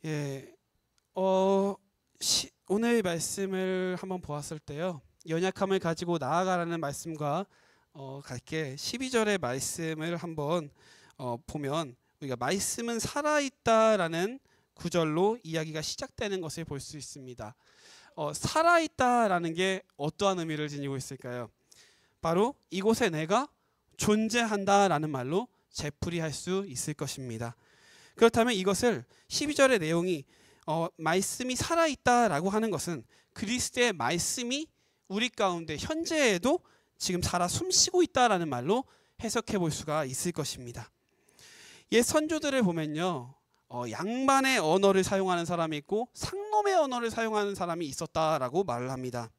예, 오늘 말씀을 한번 보았을 때요, 연약함을 가지고 나아가라는 말씀과 같게 12절의 말씀을 한번 보면 우리가 말씀은 살아있다라는 구절로 이야기가 시작되는 것을 볼 수 있습니다. 살아있다라는 게 어떠한 의미를 지니고 있을까요? 바로 이곳에 내가 존재한다라는 말로 되풀이할 수 있을 것입니다. 그렇다면 이것을 12절의 내용이 말씀이 살아있다라고 하는 것은 그리스도의 말씀이 우리 가운데 현재에도 지금 살아 숨쉬고 있다라는 말로 해석해 볼 수가 있을 것입니다. 옛 선조들을 보면요, 양반의 언어를 사용하는 사람이 있고 상놈의 언어를 사용하는 사람이 있었다라고 말을 합니다.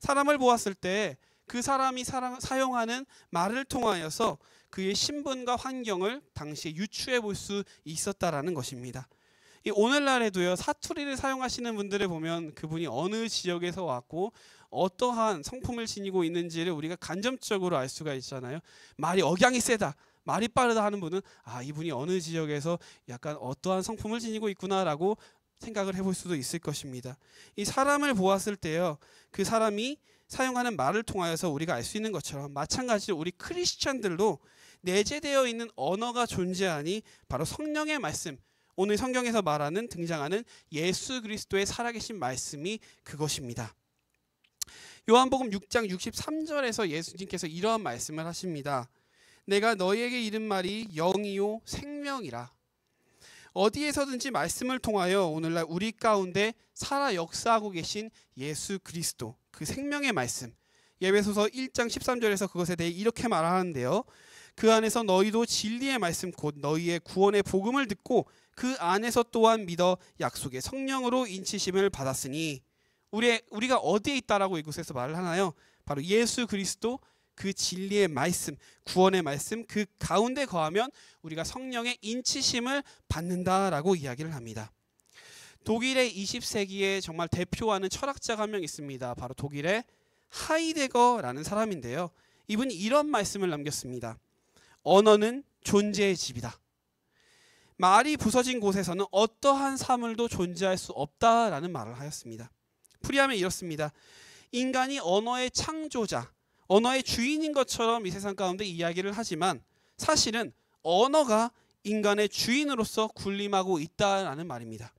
사람을 보았을 때 그 사람이 사용하는 말을 통하여서 그의 신분과 환경을 당시에 유추해 볼 수 있었다라는 것입니다. 오늘날에도요, 사투리를 사용하시는 분들을 보면 그분이 어느 지역에서 왔고 어떠한 성품을 지니고 있는지를 우리가 간접적으로 알 수가 있잖아요. 말이 억양이 세다, 말이 빠르다 하는 분은 이분이 어느 지역에서 약간 어떠한 성품을 지니고 있구나라고 생각을 해볼 수도 있을 것입니다. 이 사람을 보았을 때요, 그 사람이 사용하는 말을 통하여서 우리가 알 수 있는 것처럼 마찬가지로 우리 크리스찬들도 내재되어 있는 언어가 존재하니 바로 성령의 말씀, 오늘 성경에서 말하는 등장하는 예수 그리스도의 살아계신 말씀이 그것입니다. 요한복음 6장 63절에서 예수님께서 이러한 말씀을 하십니다. 내가 너희에게 이른 말이 영이요 생명이라. 어디에서든지 말씀을 통하여 오늘날 우리 가운데 살아 역사하고 계신 예수 그리스도, 그 생명의 말씀, 에베소서 1장 13절에서 그것에 대해 이렇게 말하는데요, 그 안에서 너희도 진리의 말씀 곧 너희의 구원의 복음을 듣고 그 안에서 또한 믿어 약속의 성령으로 인치심을 받았으니. 우리가 어디에 있다라고 이곳에서 말을 하나요? 바로 예수 그리스도, 그 진리의 말씀, 구원의 말씀, 그 가운데 거하면 우리가 성령의 인치심을 받는다라고 이야기를 합니다. 독일의 20세기에 정말 대표하는 철학자가 한 명 있습니다. 바로 독일의 하이데거라는 사람인데요, 이분이 이런 말씀을 남겼습니다. 언어는 존재의 집이다. 말이 부서진 곳에서는 어떠한 사물도 존재할 수 없다라는 말을 하였습니다. 풀이하면 이렇습니다. 인간이 언어의 창조자, 언어의 주인인 것처럼 이 세상 가운데 이야기를 하지만 사실은 언어가 인간의 주인으로서 군림하고 있다라는 말입니다.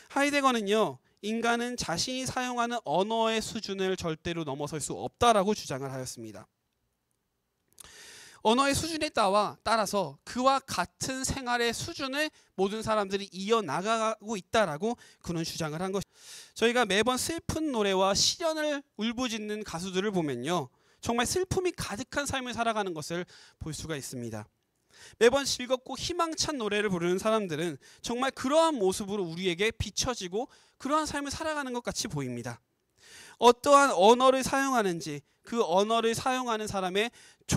하이데거는요, 인간은 자신이 사용하는 언어의 수준을 절대로 넘어설 수 없다라고 주장을 하였습니다. 언어의 수준에 따라서 그와 같은 생활의 수준을 모든 사람들이 이어나가고 있다라고 그는 주장을 한 것입니다. 저희가 매번 슬픈 노래와 시련을 울부짖는 가수들을 보면요, 정말 슬픔이 가득한 삶을 살아가는 것을 볼 수가 있습니다. 매번 즐겁고 희망찬 노래를 부르는 사람들은 정말 그러한 모습으로 우리에게 비춰지고 그러한 삶을 살아가는 것 같이 보입니다. 어떠한 언어를 사용하는지 그 언어를 사용하는 사람의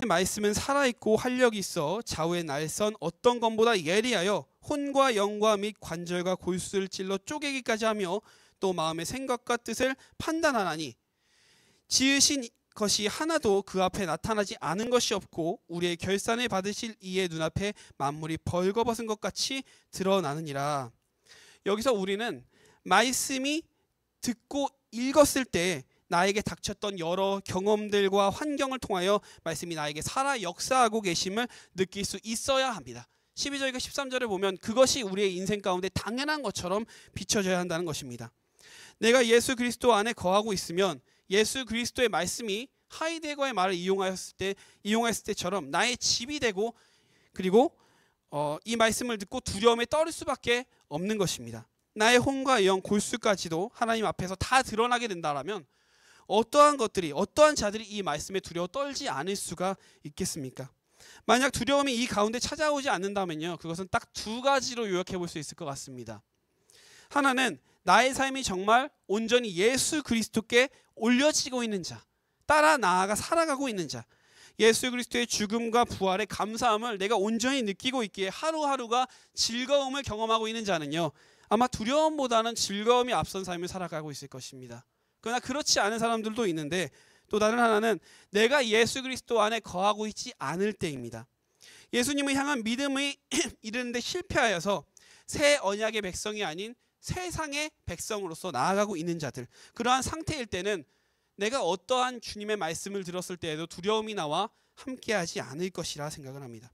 말씀은 살아있고 활력이 있어 좌우의 날선 어떤 것보다 예리하여 혼과 영과 및 관절과 골수를 찔러 쪼개기까지 하며 또 마음의 생각과 뜻을 판단하나니 지으신 것이 하나도 그 앞에 나타나지 않은 것이 없고 우리의 결산을 받으실 이의 눈앞에 만물이 벌거벗은 것 같이 드러나느니라. 여기서 우리는 말씀이 듣고 읽었을 때 나에게 닥쳤던 여러 경험들과 환경을 통하여 말씀이 나에게 살아 역사하고 계심을 느낄 수 있어야 합니다. 12절과 13절을 보면 그것이 우리의 인생 가운데 당연한 것처럼 비춰져야 한다는 것입니다. 내가 예수 그리스도 안에 거하고 있으면 예수 그리스도의 말씀이 하이데거의 말을 이용했을 때처럼 나의 집이 되고, 그리고 이 말씀을 듣고 두려움에 떨을 수밖에 없는 것입니다. 나의 혼과 영, 골수까지도 하나님 앞에서 다 드러나게 된다라면 어떠한 자들이 이 말씀에 두려워 떨지 않을 수가 있겠습니까? 만약 두려움이 이 가운데 찾아오지 않는다면요, 그것은 딱 두 가지로 요약해 볼 수 있을 것 같습니다. 하나는 나의 삶이 정말 온전히 예수 그리스도께 올려지고 있는 자, 따라 나아가 살아가고 있는 자, 예수 그리스도의 죽음과 부활의 감사함을 내가 온전히 느끼고 있기에 하루하루가 즐거움을 경험하고 있는 자는요, 아마 두려움보다는 즐거움이 앞선 삶을 살아가고 있을 것입니다. 그러나 그렇지 않은 사람들도 있는데, 또 다른 하나는 내가 예수 그리스도 안에 거하고 있지 않을 때입니다. 예수님을 향한 믿음이 이르는데 실패하여서 새 언약의 백성이 아닌 세상의 백성으로서 나아가고 있는 자들, 그러한 상태일 때는 내가 어떠한 주님의 말씀을 들었을 때에도 두려움이 나와 함께하지 않을 것이라 생각을 합니다.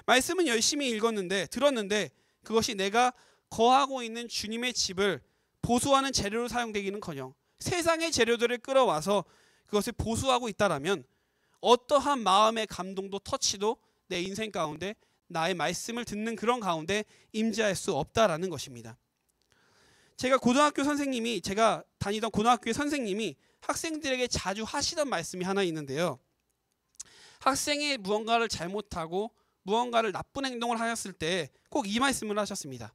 말씀은 열심히 들었는데 그것이 내가 거하고 있는 주님의 집을 보수하는 재료로 사용되기는커녕 세상의 재료들을 끌어와서 그것을 보수하고 있다라면 어떠한 마음의 감동도 터치도 내 인생 가운데 나의 말씀을 듣는 그런 가운데 임재할 수 없다라는 것입니다. 제가 다니던 고등학교의 선생님이 학생들에게 자주 하시던 말씀이 하나 있는데요. 학생이 무언가를 잘못하고 무언가를 나쁜 행동을 하였을 때 꼭 이 말씀을 하셨습니다.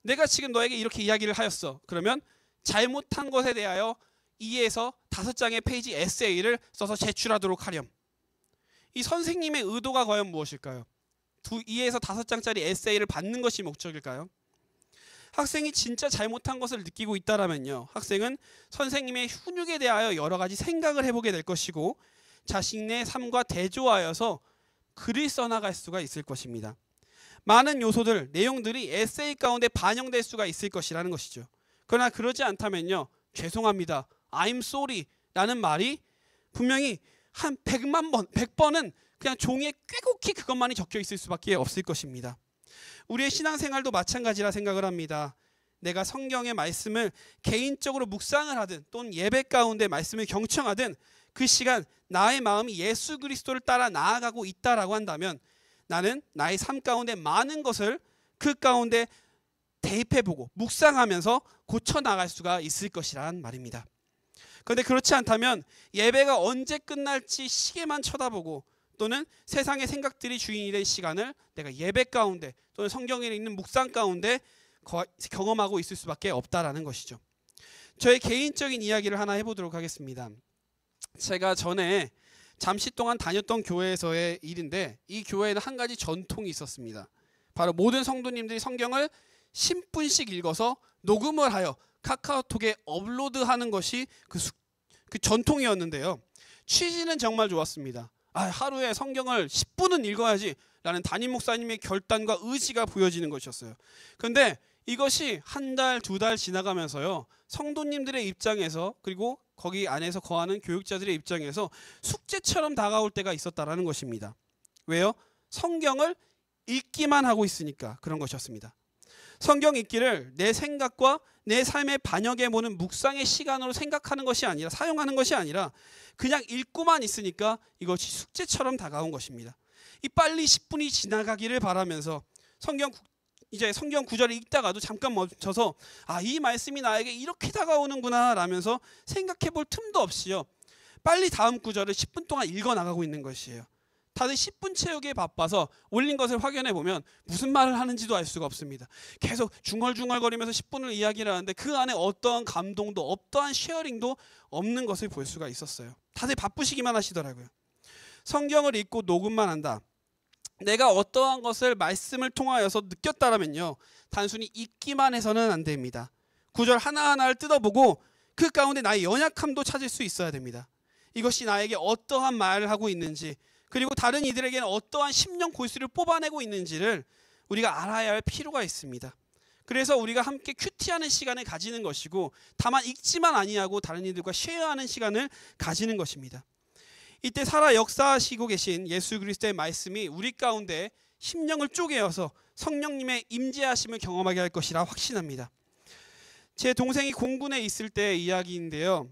내가 지금 너에게 이렇게 이야기를 하였어. 그러면 잘못한 것에 대하여 2에서 5장의 페이지 에세이를 써서 제출하도록 하렴. 이 선생님의 의도가 과연 무엇일까요? 2에서 5장짜리 에세이를 받는 것이 목적일까요? 학생이 진짜 잘못한 것을 느끼고 있다라면요, 학생은 선생님의 훈육에 대하여 여러 가지 생각을 해보게 될 것이고 자신의 삶과 대조하여서 글을 써나갈 수가 있을 것입니다. 많은 요소들, 내용들이 에세이 가운데 반영될 수가 있을 것이라는 것이죠. 그러나 그러지 않다면요, 죄송합니다, I'm sorry 라는 말이 분명히 한 100번은 그냥 종이에 꾀곡히 그것만이 적혀 있을 수밖에 없을 것입니다. 우리의 신앙생활도 마찬가지라 생각을 합니다. 내가 성경의 말씀을 개인적으로 묵상을 하든 또는 예배 가운데 말씀을 경청하든 그 시간 나의 마음이 예수 그리스도를 따라 나아가고 있다라고 한다면 나는 나의 삶 가운데 많은 것을 그 가운데 대입해보고 묵상하면서 고쳐나갈 수가 있을 것이란 말입니다. 그런데 그렇지 않다면 예배가 언제 끝날지 시계만 쳐다보고 또는 세상의 생각들이 주인이 된 시간을 내가 예배 가운데 또는 성경에 있는 묵상 가운데 경험하고 있을 수밖에 없다라는 것이죠. 저의 개인적인 이야기를 하나 해보도록 하겠습니다. 제가 전에 잠시 동안 다녔던 교회에서의 일인데 이 교회에는 한 가지 전통이 있었습니다. 바로 모든 성도님들이 성경을 10분씩 읽어서 녹음을 하여 카카오톡에 업로드하는 것이 그 전통이었는데요. 취지는 정말 좋았습니다. 하루에 성경을 10분은 읽어야지 라는 담임 목사님의 결단과 의지가 보여지는 것이었어요. 그런데 이것이 한 달, 2달 지나가면서요, 성도님들의 입장에서 그리고 거기 안에서 거하는 교육자들의 입장에서 숙제처럼 다가올 때가 있었다라는 것입니다. 왜요? 성경을 읽기만 하고 있으니까 그런 것이었습니다. 성경 읽기를 내 생각과 내 삶에 반영해보는 묵상의 시간으로 생각하는 것이 아니라, 사용하는 것이 아니라 그냥 읽고만 있으니까 이것이 숙제처럼 다가온 것입니다. 이 빨리 10분이 지나가기를 바라면서 성경 구절을 읽다가도 잠깐 멈춰서 이 말씀이 나에게 이렇게 다가오는구나 라면서 생각해 볼 틈도 없이요, 빨리 다음 구절을 10분 동안 읽어 나가고 있는 것이에요. 다들 10분 채우기에 바빠서 올린 것을 확인해 보면 무슨 말을 하는지도 알 수가 없습니다. 계속 중얼중얼거리면서 10분을 이야기를 하는데 그 안에 어떠한 감동도 어떠한 쉐어링도 없는 것을 볼 수가 있었어요. 다들 바쁘시기만 하시더라고요. 성경을 읽고 녹음만 한다. 내가 어떠한 것을 말씀을 통하여서 느꼈다라면요, 단순히 읽기만 해서는 안 됩니다. 구절 하나하나를 뜯어보고 그 가운데 나의 연약함도 찾을 수 있어야 됩니다. 이것이 나에게 어떠한 말을 하고 있는지, 그리고 다른 이들에게는 어떠한 심령 골수를 뽑아내고 있는지를 우리가 알아야 할 필요가 있습니다. 그래서 우리가 함께 큐티하는 시간을 가지는 것이고, 다만 읽지만 아니하고 다른 이들과 쉐어하는 시간을 가지는 것입니다. 이때 살아 역사하시고 계신 예수 그리스도의 말씀이 우리 가운데 심령을 쪼개어서 성령님의 임재하심을 경험하게 할 것이라 확신합니다. 제 동생이 공군에 있을 때의 이야기인데요,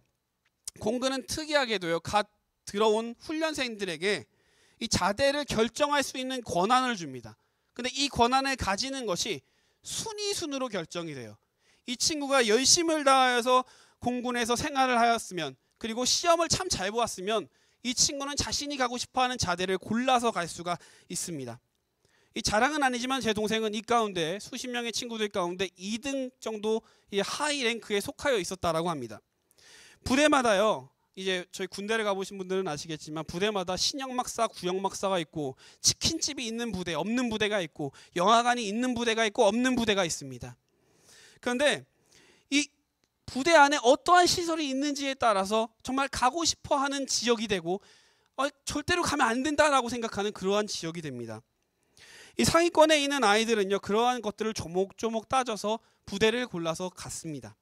공군은 특이하게도요, 갓 들어온 훈련생들에게 이 자대를 결정할 수 있는 권한을 줍니다. 근데 이 권한을 가지는 것이 순위순으로 결정이 돼요. 이 친구가 열심을 다하여서 공군에서 생활을 하였으면, 그리고 시험을 참 잘 보았으면 이 친구는 자신이 가고 싶어하는 자대를 골라서 갈 수가 있습니다. 이 자랑은 아니지만 제 동생은 이 가운데 수십 명의 친구들 가운데 2등 정도 하이 랭크에 속하여 있었다라고 합니다. 부대마다요, 이제 저희 군대를 가보신 분들은 아시겠지만 부대마다 신형막사, 구형막사가 있고 치킨집이 있는 부대, 없는 부대가 있고 영화관이 있는 부대가 있고 없는 부대가 있습니다. 그런데 이 부대 안에 어떠한 시설이 있는지에 따라서 정말 가고 싶어하는 지역이 되고 절대로 가면 안 된다라고 생각하는 그러한 지역이 됩니다. 이 상위권에 있는 아이들은요, 그러한 것들을 조목조목 따져서 부대를 골라서 갔습니다.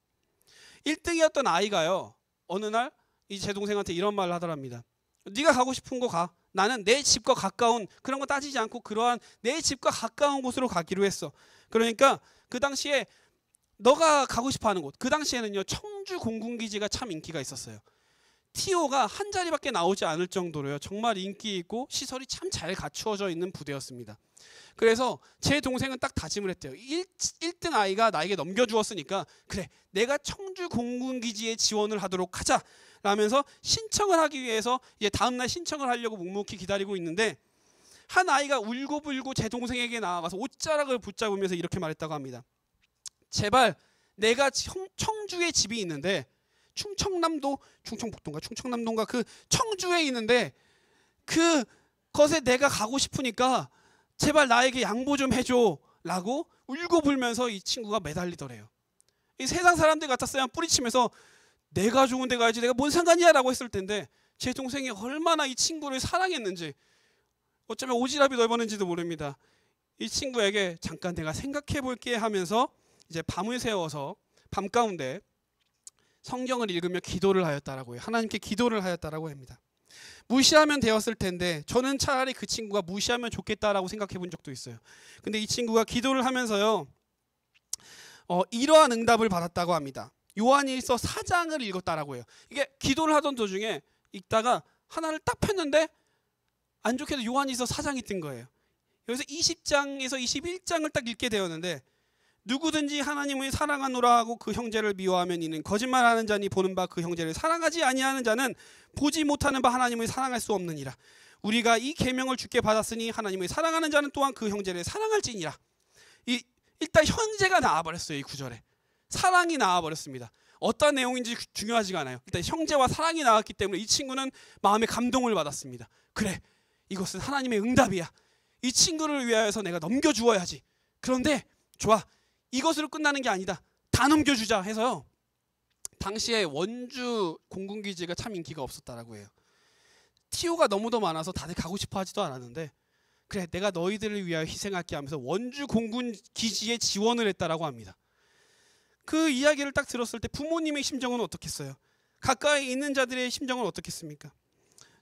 1등이었던 아이가요, 어느 날 이 제 동생한테 이런 말을 하더랍니다. 네가 가고 싶은 거 가. 나는 내 집과 가까운, 그런 거 따지지 않고 그러한 내 집과 가까운 곳으로 가기로 했어. 그러니까 그 당시에 너가 가고 싶어 하는 곳, 그 당시에는요, 청주 공군기지가 참 인기가 있었어요. TO가 한 자리밖에 나오지 않을 정도로요, 정말 인기 있고 시설이 참 잘 갖추어져 있는 부대였습니다. 그래서 제 동생은 딱 다짐을 했대요. 1등 아이가 나에게 넘겨주었으니까 그래, 내가 청주 공군기지에 지원을 하도록 하자 라면서 신청을 하기 위해서 이제 다음날 신청을 하려고 묵묵히 기다리고 있는데, 한 아이가 울고불고 제 동생에게 나아가서 옷자락을 붙잡으면서 이렇게 말했다고 합니다. 제발, 내가 청주에 집이 있는데, 충청남도인가 그 청주에 있는데 그것에 내가 가고 싶으니까 제발 나에게 양보 좀 해줘 라고 울고불면서 이 친구가 매달리더래요. 이 세상 사람들 같았으면 뿌리치면서 내가 좋은 데 가야지, 내가 뭔 상관이야 라고 했을 텐데, 제 동생이 얼마나 이 친구를 사랑했는지, 어쩌면 오지랖이 넓었는지도 모릅니다. 이 친구에게 잠깐 내가 생각해 볼게 하면서 이제 밤을 새워서 밤 가운데 성경을 읽으며 기도를 하였다라고 해요. 하나님께 기도를 하였다라고 합니다. 무시하면 되었을 텐데 저는 차라리 그 친구가 무시하면 좋겠다라고 생각해 본 적도 있어요. 근데 이 친구가 기도를 하면서요, 이러한 응답을 받았다고 합니다. 요한일서 4장을 읽었다라고 해요. 이게 기도를 하던 도중에 읽다가 하나를 딱 폈는데 안 좋게도 요한일서 4장이 뜬 거예요. 여기서 20장에서 21장을 딱 읽게 되었는데, 누구든지 하나님을 사랑하노라 하고 그 형제를 미워하면 이는 거짓말하는 자니 보는 바 그 형제를 사랑하지 아니하는 자는 보지 못하는 바 하나님을 사랑할 수 없느니라. 우리가 이 계명을 주께 받았으니 하나님을 사랑하는 자는 또한 그 형제를 사랑할지니라. 일단 형제가 나와버렸어요. 이 구절에 사랑이 나와버렸습니다. 어떤 내용인지 중요하지가 않아요. 일단 형제와 사랑이 나왔기 때문에 이 친구는 마음에 감동을 받았습니다. 그래, 이것은 하나님의 응답이야. 이 친구를 위하여서 내가 넘겨주어야지. 그런데 좋아, 이것으로 끝나는 게 아니다. 다 넘겨주자 해서요, 당시에 원주 공군기지가 참 인기가 없었다라고 해요. TO가 너무도 많아서 다들 가고 싶어 하지도 않았는데, 그래, 내가 너희들을 위하여 희생할게 하면서 원주 공군기지에 지원을 했다라고 합니다. 그 이야기를 딱 들었을 때 부모님의 심정은 어떻겠어요? 가까이 있는 자들의 심정은 어떻겠습니까?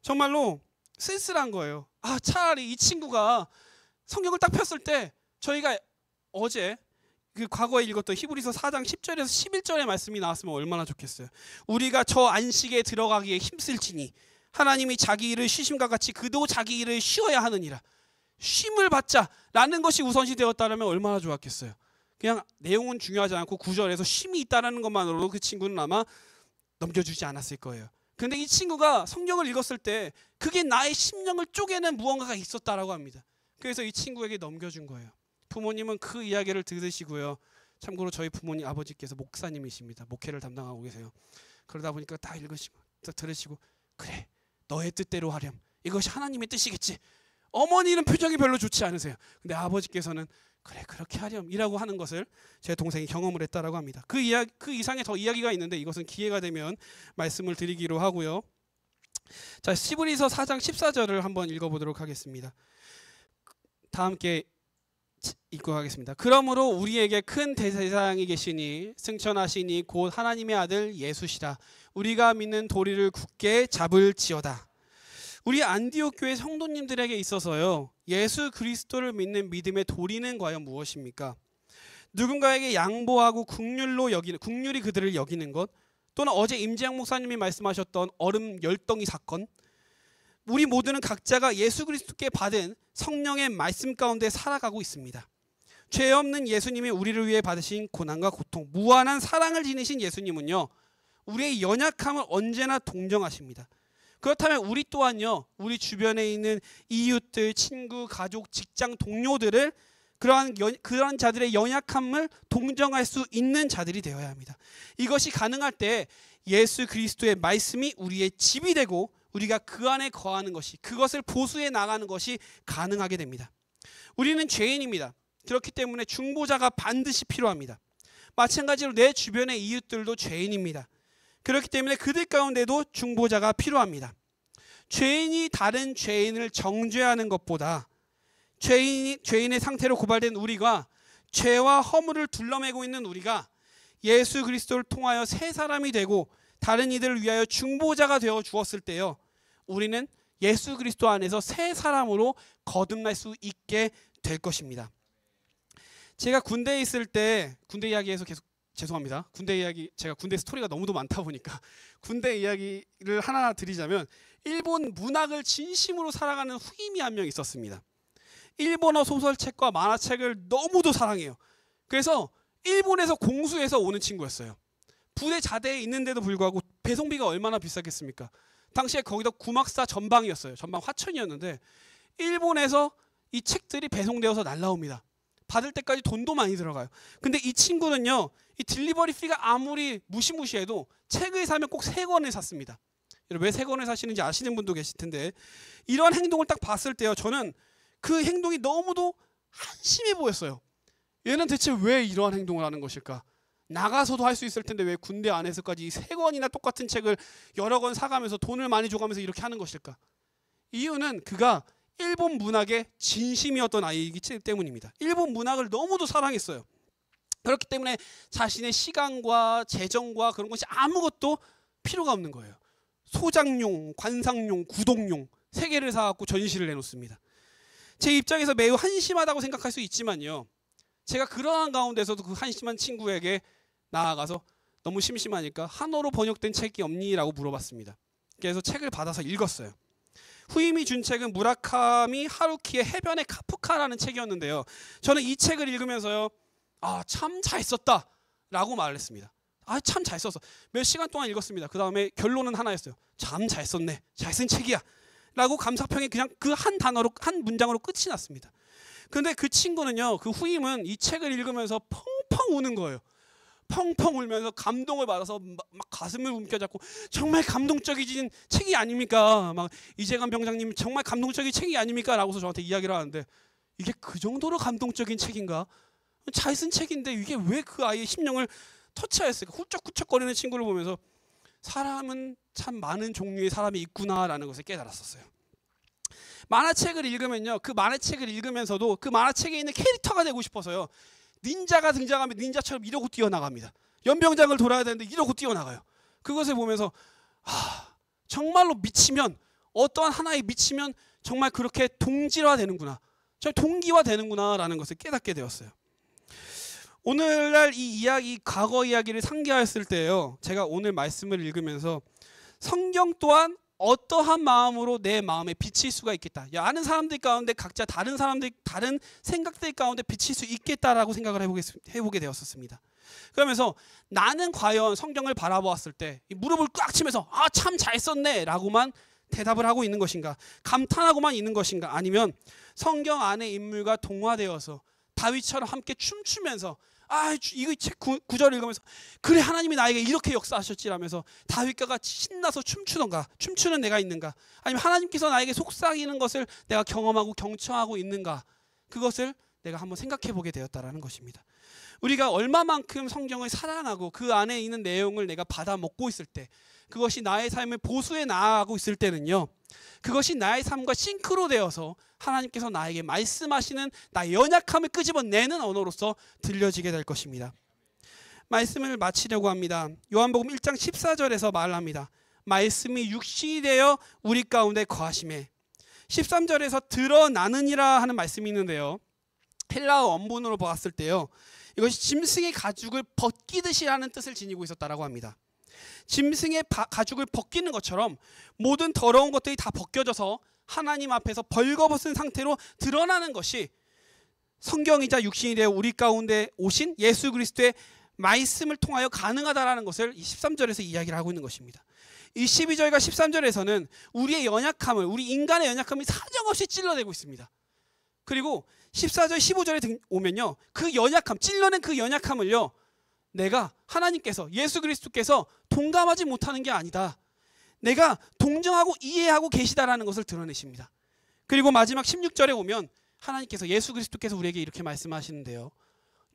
정말로 쓸쓸한 거예요. 차라리 이 친구가 성경을 딱 폈을 때 저희가 어제 그 과거에 읽었던 히브리서 4장 10절에서 11절의 말씀이 나왔으면 얼마나 좋겠어요. 우리가 저 안식에 들어가기에 힘쓸지니 하나님이 자기 일을 쉬심과 같이 그도 자기 일을 쉬어야 하느니라. 쉼을 받자라는 것이 우선시 되었다면 얼마나 좋았겠어요. 그냥 내용은 중요하지 않고 9절에서 쉼이 있다는 것만으로도 그 친구는 아마 넘겨주지 않았을 거예요. 근데 이 친구가 성경을 읽었을 때 그게 나의 심령을 쪼개는 무언가가 있었다라고 합니다. 그래서 이 친구에게 넘겨준 거예요. 부모님은 그 이야기를 들으시고요. 참고로 저희 부모님 아버지께서 목사님이십니다. 목회를 담당하고 계세요. 그러다 보니까 다 읽으시고 다 들으시고, 그래, 너의 뜻대로 하렴. 이것이 하나님의 뜻이겠지. 어머니는 표정이 별로 좋지 않으세요. 근데 아버지께서는 그래, 그렇게 하렴 이라고 하는 것을 제 동생이 경험을 했다라고 합니다. 그 이상의 더 이야기가 있는데 이것은 기회가 되면 말씀을 드리기로 하고요. 자, 히브리서 4장 14절을 한번 읽어보도록 하겠습니다. 다 함께 읽고 가겠습니다. 그러므로 우리에게 큰 대제사장이 계시니 승천하시니 곧 하나님의 아들 예수시라. 우리가 믿는 도리를 굳게 잡을지어다. 우리 안디옥 교회 성도님들에게 있어서요, 예수 그리스도를 믿는 믿음의 도리는 과연 무엇입니까? 누군가에게 양보하고 국률이 그들을 여기는 것, 또는 어제 임재영 목사님이 말씀하셨던 얼음 열덩이 사건, 우리 모두는 각자가 예수 그리스도께 받은 성령의 말씀 가운데 살아가고 있습니다. 죄 없는 예수님이 우리를 위해 받으신 고난과 고통, 무한한 사랑을 지니신 예수님은요, 우리의 연약함을 언제나 동정하십니다. 그렇다면 우리 또한요, 우리 주변에 있는 이웃들, 친구, 가족, 직장 동료들을 그러한 자들의 연약함을 동정할 수 있는 자들이 되어야 합니다. 이것이 가능할 때 예수 그리스도의 말씀이 우리의 집이 되고 우리가 그 안에 거하는 것이, 그것을 보수해 나가는 것이 가능하게 됩니다. 우리는 죄인입니다. 그렇기 때문에 중보자가 반드시 필요합니다. 마찬가지로 내 주변의 이웃들도 죄인입니다. 그렇기 때문에 그들 가운데도 중보자가 필요합니다. 죄인이 다른 죄인을 정죄하는 것보다 죄인의 상태로 고발된 우리가, 죄와 허물을 둘러매고 있는 우리가 예수 그리스도를 통하여 새 사람이 되고 다른 이들을 위하여 중보자가 되어 주었을 때요, 우리는 예수 그리스도 안에서 새 사람으로 거듭날 수 있게 될 것입니다. 제가 군대에 있을 때, 군대 이야기에서 계속 죄송합니다. 군대 이야기, 제가 군대 스토리가 너무도 많다 보니까 군대 이야기를 하나 드리자면, 일본 문학을 진심으로 사랑하는 후임이 한 명 있었습니다. 일본어 소설책과 만화책을 너무도 사랑해요. 그래서 일본에서 공수해서 오는 친구였어요. 부대 자대에 있는데도 불구하고 배송비가 얼마나 비쌌겠습니까? 당시에 거기다 구막사 전방이었어요. 전방 화천이었는데 일본에서 이 책들이 배송되어서 날라옵니다. 받을 때까지 돈도 많이 들어가요. 근데 이 친구는요, 이 딜리버리 피가 아무리 무시무시해도 책을 사면 꼭 3권을 샀습니다. 여러분, 왜 3권을 사시는지 아시는 분도 계실 텐데, 이런 행동을 딱 봤을 때요, 저는 그 행동이 너무도 한심해 보였어요. 얘는 대체 왜 이러한 행동을 하는 것일까? 나가서도 할 수 있을 텐데 왜 군대 안에서까지 3권이나 똑같은 책을 여러 권 사가면서 돈을 많이 줘가면서 이렇게 하는 것일까? 이유는 그가 일본 문학의 진심이었던 아이이기 때문입니다. 일본 문학을 너무도 사랑했어요. 그렇기 때문에 자신의 시간과 재정과 그런 것이 아무것도 필요가 없는 거예요. 소장용, 관상용, 구독용 3개를 사갖고 전시를 해놓습니다. 제 입장에서 매우 한심하다고 생각할 수 있지만요, 제가 그러한 가운데서도 그 한심한 친구에게 나아가서 너무 심심하니까 한어로 번역된 책이 없니? 라고 물어봤습니다. 그래서 책을 받아서 읽었어요. 후임이 준 책은 무라카미 하루키의 해변의 카프카라는 책이었는데요, 저는 이 책을 읽으면서요, 참 잘 썼다 라고 말을 했습니다. 참 잘 썼어. 몇 시간 동안 읽었습니다. 그 다음에 결론은 하나였어요. 참 잘 썼네, 잘 쓴 책이야 라고 감사평이 그냥 그 한 단어로, 한 문장으로 끝이 났습니다. 근데 그 친구는요, 그 후임은 이 책을 읽으면서 펑펑 우는 거예요. 펑펑 울면서 감동을 받아서 막 가슴을 움켜잡고, 정말 감동적이진 책이 아닙니까? 막 이재관 병장님 정말 감동적인 책이 아닙니까? 라고서 저한테 이야기를 하는데, 이게 그 정도로 감동적인 책인가? 잘 쓴 책인데 이게 왜 그 아이의 심령을 터치하였을까? 훌쩍훌쩍거리는 친구를 보면서 사람은 참 많은 종류의 사람이 있구나라는 것을 깨달았었어요. 만화책을 읽으면요, 그 만화책을 읽으면서도 그 만화책에 있는 캐릭터가 되고 싶어서요, 닌자가 등장하면 닌자처럼 이러고 뛰어나갑니다. 연병장을 돌아야 되는데 이러고 뛰어나가요. 그것을 보면서 정말로 미치면, 어떠한 하나에 미치면 정말 그렇게 동질화되는구나, 저 동기화되는구나 라는 것을 깨닫게 되었어요. 오늘날 이 이야기, 과거 이야기를 상기하였을 때요, 제가 오늘 말씀을 읽으면서 성경 또한 어떠한 마음으로 내 마음에 비칠 수가 있겠다. 아는 사람들 가운데 각자 다른 사람들, 다른 생각들 가운데 비칠 수 있겠다라고 생각을 해보게 되었었습니다. 그러면서 나는 과연 성경을 바라보았을 때 무릎을 꽉 치면서 참 잘 썼네 라고만 대답을 하고 있는 것인가, 감탄하고만 있는 것인가, 아니면 성경 안의 인물과 동화되어서 다윗처럼 함께 춤추면서 이거 책 구절을 읽으면서 그래, 하나님이 나에게 이렇게 역사하셨지라면서 다윗과 같이 신나서 춤추던가, 춤추는 내가 있는가, 아니면 하나님께서 나에게 속삭이는 것을 내가 경험하고 경청하고 있는가, 그것을 내가 한번 생각해 보게 되었다라는 것입니다. 우리가 얼마만큼 성경을 사랑하고 그 안에 있는 내용을 내가 받아 먹고 있을 때, 그것이 나의 삶을 보수해 나아가고 있을 때는요, 그것이 나의 삶과 싱크로 되어서 하나님께서 나에게 말씀하시는 나의 연약함을 끄집어내는 언어로서 들려지게 될 것입니다. 말씀을 마치려고 합니다. 요한복음 1장 14절에서 말합니다. 말씀이 육신이 되어 우리 가운데 거하심에, 13절에서 드러나느니라 하는 말씀이 있는데요, 헬라어 원문으로 봤을 때요, 이것이 짐승의 가죽을 벗기듯이 하는 뜻을 지니고 있었다라고 합니다. 짐승의 가죽을 벗기는 것처럼 모든 더러운 것들이 다 벗겨져서 하나님 앞에서 벌거벗은 상태로 드러나는 것이 성경이자 육신이 되어 우리 가운데 오신 예수 그리스도의 말씀을 통하여 가능하다라는 것을 이 13절에서 이야기를 하고 있는 것입니다. 이 12절과 13절에서는 우리의 연약함을, 우리 인간의 연약함이 사정없이 찔러대고 있습니다. 그리고 14절 15절에 오면요, 그 연약함, 찔러낸 그 연약함을요, 내가, 하나님께서, 예수 그리스도께서 동감하지 못하는 게 아니다, 내가 동정하고 이해하고 계시다라는 것을 드러내십니다. 그리고 마지막 16절에 오면 하나님께서, 예수 그리스도께서 우리에게 이렇게 말씀하시는데요,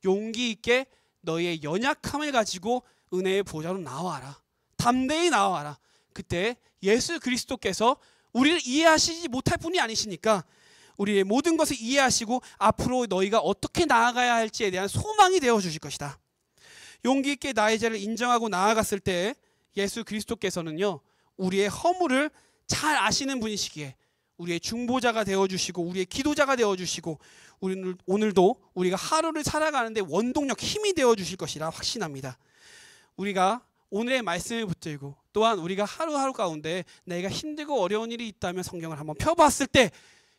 용기 있게 너희의 연약함을 가지고 은혜의 보좌로 나와라, 담대히 나와라. 그때 예수 그리스도께서 우리를 이해하시지 못할 분이 아니시니까 우리의 모든 것을 이해하시고 앞으로 너희가 어떻게 나아가야 할지에 대한 소망이 되어주실 것이다. 용기 있게 나의 죄를 인정하고 나아갔을 때 예수 그리스도께서는요, 우리의 허물을 잘 아시는 분이시기에 우리의 중보자가 되어주시고 우리의 기도자가 되어주시고 오늘도 우리가 하루를 살아가는데 원동력, 힘이 되어주실 것이라 확신합니다. 우리가 오늘의 말씀을 붙들고 또한 우리가 하루하루 가운데 내가 힘들고 어려운 일이 있다면 성경을 한번 펴봤을 때,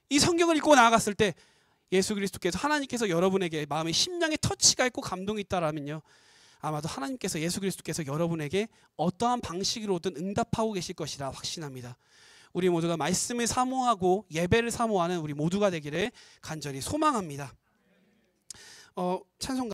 이 성경을 읽고 나아갔을 때 예수 그리스도께서, 하나님께서 여러분에게 마음의 심령에 터치가 있고 감동이 있다라면요, 아마도 하나님께서, 예수 그리스도께서 여러분에게 어떠한 방식으로든 응답하고 계실 것이라 확신합니다. 우리 모두가 말씀을 사모하고 예배를 사모하는 우리 모두가 되기를 간절히 소망합니다. 찬송가